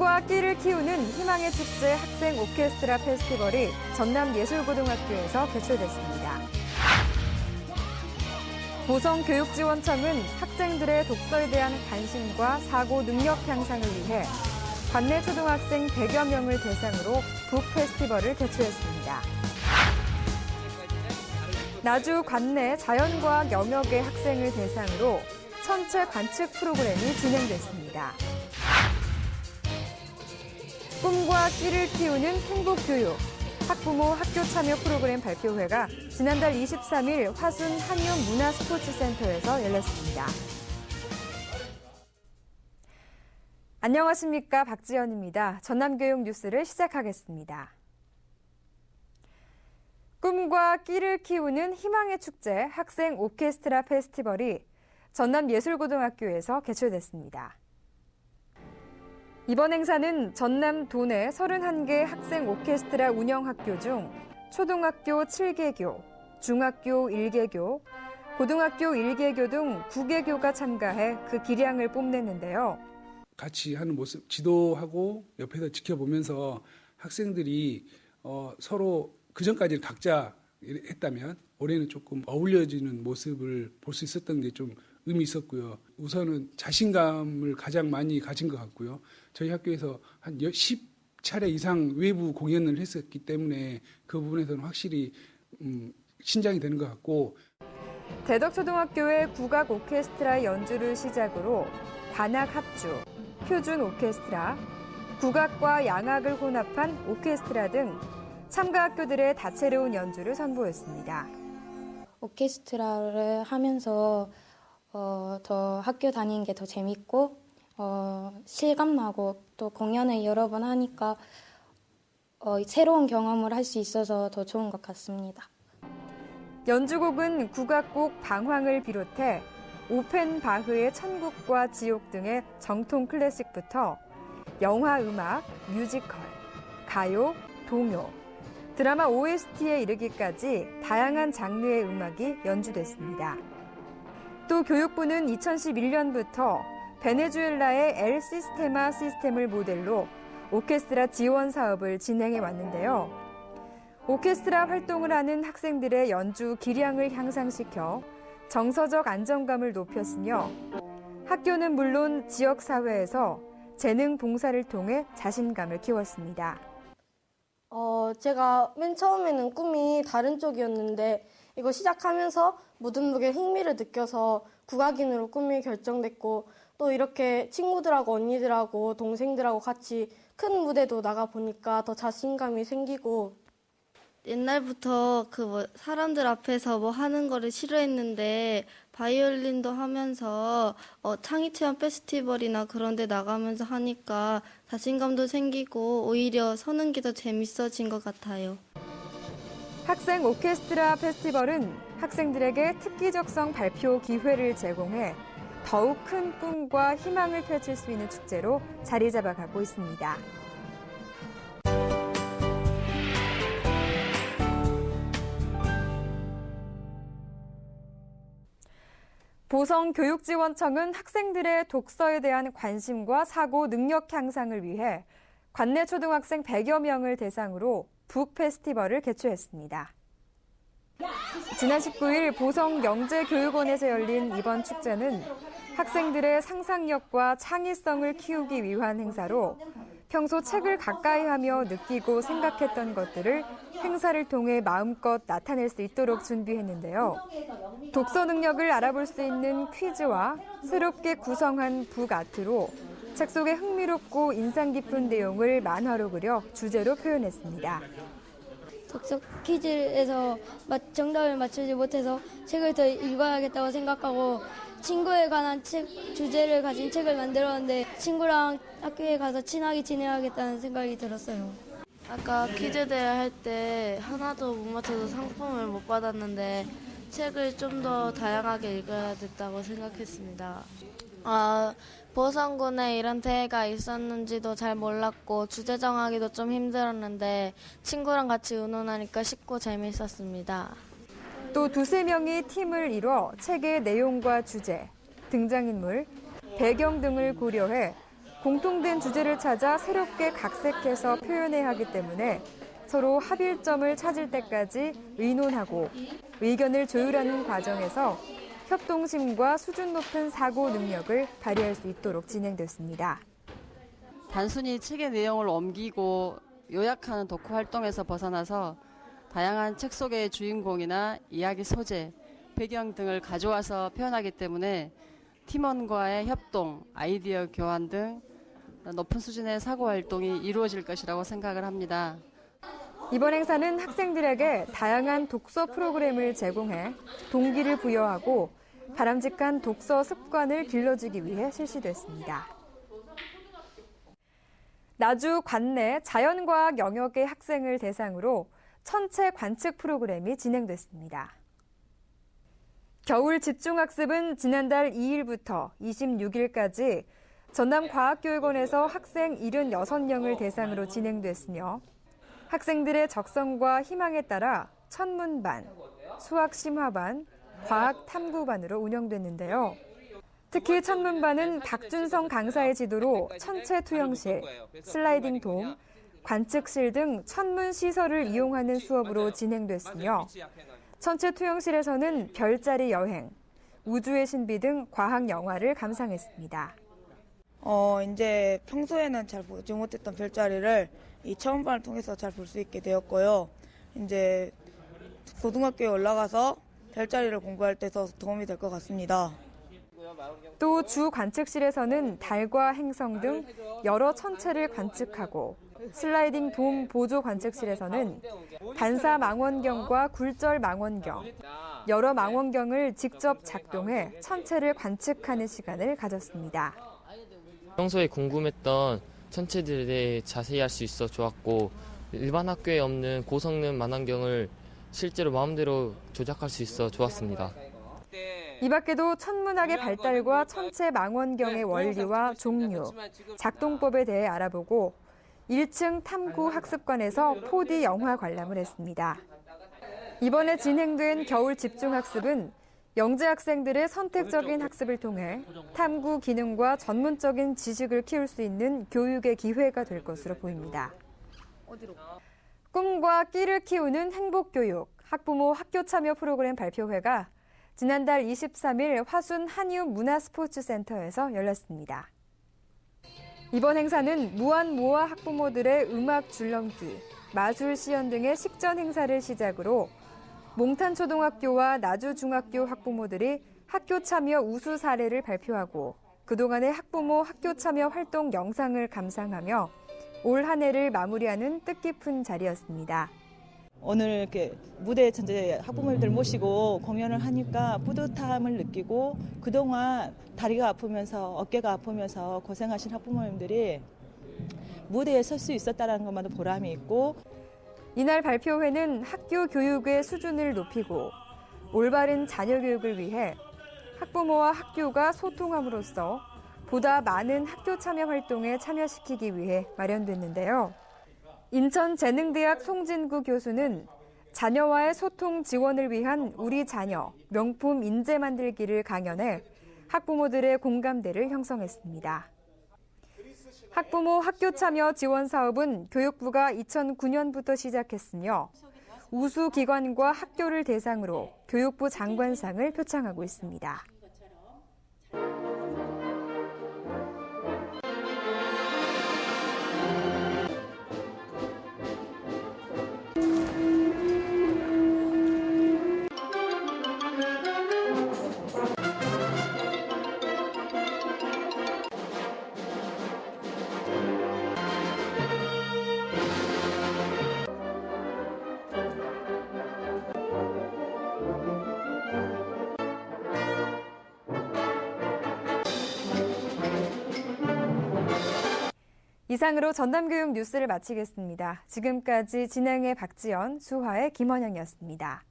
꿈과 끼를 키우는 희망의 축제 학생 오케스트라 페스티벌이 전남예술고등학교에서 개최됐습니다. 보성교육지원청은 학생들의 독서에 대한 관심과 사고 능력 향상을 위해 관내 초등학생 100여 명을 대상으로 북 페스티벌을 개최했습니다. 나주 관내 자연과학 영역의 학생을 대상으로 천체 관측 프로그램이 진행됐습니다. 꿈과 끼를 키우는 행복교육, 학부모 학교 참여 프로그램 발표회가 지난달 23일 화순 한윤문화스포츠센터에서 열렸습니다. 안녕하십니까, 박지연입니다. 전남교육 뉴스를 시작하겠습니다. 꿈과 끼를 키우는 희망의 축제 학생 오케스트라 페스티벌이 전남예술고등학교에서 개최됐습니다. 이번 행사는 전남 도내 31개 학생 오케스트라 운영학교 중 초등학교 7개교, 중학교 1개교, 고등학교 1개교 등 9개교가 참가해 그 기량을 뽐냈는데요. 같이 하는 모습, 지도하고 옆에서 지켜보면서 학생들이 서로 그전까지는 각자 했다면 올해는 조금 어울려지는 모습을 볼 수 있었던 게 좀 의미 있었고요. 우선은 자신감을 가장 많이 가진 것 같고요. 저희 학교에서 한 10차례 이상 외부 공연을 했었기 때문에 그 부분에서는 확실히 신장이 되는 것 같고. 대덕초등학교의 국악 오케스트라 연주를 시작으로 관악 합주, 표준 오케스트라, 국악과 양악을 혼합한 오케스트라 등 참가 학교들의 다채로운 연주를 선보였습니다. 오케스트라를 하면서 더 학교 다니는 게 더 재밌고 실감나고 또 공연을 여러 번 하니까 새로운 경험을 할 수 있어서 더 좋은 것 같습니다. 연주곡은 국악곡 방황을 비롯해 오펜바흐의 천국과 지옥 등의 정통 클래식부터 영화 음악, 뮤지컬, 가요, 동요, 드라마 OST에 이르기까지 다양한 장르의 음악이 연주됐습니다. 또 교육부는 2011년부터 베네수엘라의 엘 시스테마 시스템을 모델로 오케스트라 지원 사업을 진행해 왔는데요. 오케스트라 활동을 하는 학생들의 연주 기량을 향상시켜 정서적 안정감을 높였으며 학교는 물론 지역사회에서 재능 봉사를 통해 자신감을 키웠습니다. 제가 맨 처음에는 꿈이 다른 쪽이었는데 이거 시작하면서 모든 무게 흥미를 느껴서 국악인으로 꿈이 결정됐고 또 이렇게 친구들하고 언니들하고 동생들하고 같이 큰 무대도 나가보니까 더 자신감이 생기고 옛날부터 사람들 앞에서 뭐 하는 거를 싫어했는데 바이올린도 하면서 창의체험 페스티벌이나 그런 데 나가면서 하니까 자신감도 생기고 오히려 서는 게 더 재밌어진 것 같아요. 학생 오케스트라 페스티벌은 학생들에게 특기적성 발표 기회를 제공해 더욱 큰 꿈과 희망을 펼칠 수 있는 축제로 자리 잡아가고 있습니다. 보성교육지원청은 학생들의 독서에 대한 관심과 사고 능력 향상을 위해 관내 초등학생 100여 명을 대상으로 북 페스티벌을 개최했습니다. 지난 19일 보성영재교육원에서 열린 이번 축제는 학생들의 상상력과 창의성을 키우기 위한 행사로 평소 책을 가까이 하며 느끼고 생각했던 것들을 행사를 통해 마음껏 나타낼 수 있도록 준비했는데요. 독서 능력을 알아볼 수 있는 퀴즈와 새롭게 구성한 북 아트로 책 속의 흥미롭고 인상 깊은 내용을 만화로 그려 주제로 표현했습니다. 독서 퀴즈에서 정답을 맞추지 못해서 책을 더 읽어야겠다고 생각하고 친구에 관한 주제를 가진 책을 만들었는데 친구랑 학교에 가서 친하게 지내야겠다는 생각이 들었어요. 아까 퀴즈 대회 할 때 하나도 못 맞춰서 상품을 못 받았는데 책을 좀 더 다양하게 읽어야 됐다고 생각했습니다. 보성군에 이런 대회가 있었는지도 잘 몰랐고 주제 정하기도 좀 힘들었는데 친구랑 같이 의논하니까 쉽고 재밌었습니다. 또 두세 명이 팀을 이뤄 책의 내용과 주제, 등장인물, 배경 등을 고려해 공통된 주제를 찾아 새롭게 각색해서 표현해야 하기 때문에 서로 합일점을 찾을 때까지 의논하고 의견을 조율하는 과정에서 협동심과 수준 높은 사고 능력을 발휘할 수 있도록 진행됐습니다. 단순히 책의 내용을 옮기고 요약하는 독후 활동에서 벗어나서 다양한 책 속의 주인공이나 이야기 소재, 배경 등을 가져와서 표현하기 때문에 팀원과의 협동, 아이디어 교환 등 높은 수준의 사고 활동이 이루어질 것이라고 생각을 합니다. 이번 행사는 학생들에게 다양한 독서 프로그램을 제공해 동기를 부여하고 바람직한 독서 습관을 길러주기 위해 실시됐습니다. 나주 관내 자연과학 영역의 학생을 대상으로 천체 관측 프로그램이 진행됐습니다. 겨울 집중학습은 지난달 2일부터 26일까지 전남과학교육원에서 학생 76명을 대상으로 진행됐으며 학생들의 적성과 희망에 따라 천문반, 수학심화반, 과학탐구반으로 운영됐는데요. 특히 천문반은 박준성 강사의 지도로 천체 투영실, 슬라이딩 돔, 관측실 등 천문 시설을 이용하는 수업으로 진행됐으며 천체 투영실에서는 별자리 여행, 우주의 신비 등 과학 영화를 감상했습니다. 이제 평소에는 잘 보지 못했던 별자리를 이 천문반을 통해서 잘 볼 수 있게 되었고요. 이제 고등학교에 올라가서 별자리를 공부할 때 더 도움이 될 것 같습니다. 또 주 관측실에서는 달과 행성 등 여러 천체를 관측하고 슬라이딩 돔 보조 관측실에서는 반사 망원경과 굴절 망원경, 여러 망원경을 직접 작동해 천체를 관측하는 시간을 가졌습니다. 평소에 궁금했던 천체들에 대해 자세히 알 수 있어 좋았고 일반 학교에 없는 고성능 망원경을 실제로 마음대로 조작할 수 있어 좋았습니다. 이 밖에도 천문학의 발달과 천체 망원경의 원리와 종류, 작동법에 대해 알아보고 1층 탐구 학습관에서 4D 영화 관람을 했습니다. 이번에 진행된 겨울 집중학습은 영재 학생들의 선택적인 학습을 통해 탐구 기능과 전문적인 지식을 키울 수 있는 교육의 기회가 될 것으로 보입니다. 꿈과 끼를 키우는 행복교육, 학부모 학교 참여 프로그램 발표회가 지난달 23일 화순 한이움 문화스포츠센터에서 열렸습니다. 이번 행사는 무한모아 학부모들의 음악 줄넘기, 마술 시연 등의 식전 행사를 시작으로 몽탄초등학교와 나주중학교 학부모들이 학교 참여 우수 사례를 발표하고 그동안의 학부모 학교 참여 활동 영상을 감상하며 올 한 해를 마무리하는 뜻깊은 자리였습니다. 오늘 이렇게 무대에 전체 학부모님들 모시고 공연을 하니까 뿌듯함을 느끼고 그동안 다리가 아프면서 어깨가 아프면서 고생하신 학부모님들이 무대에 설 수 있었다는 것만도 보람이 있고 이날 발표회는 학교 교육의 수준을 높이고 올바른 자녀 교육을 위해 학부모와 학교가 소통함으로써 보다 많은 학교 참여 활동에 참여시키기 위해 마련됐는데요. 인천재능대학 송진구 교수는 자녀와의 소통 지원을 위한 우리 자녀 명품 인재 만들기를 강연해 학부모들의 공감대를 형성했습니다. 학부모 학교 참여 지원 사업은 교육부가 2009년부터 시작했으며 우수 기관과 학교를 대상으로 교육부 장관상을 표창하고 있습니다. 이상으로 전남교육 뉴스를 마치겠습니다. 지금까지 진행의 박지연, 수화의 김원영이었습니다.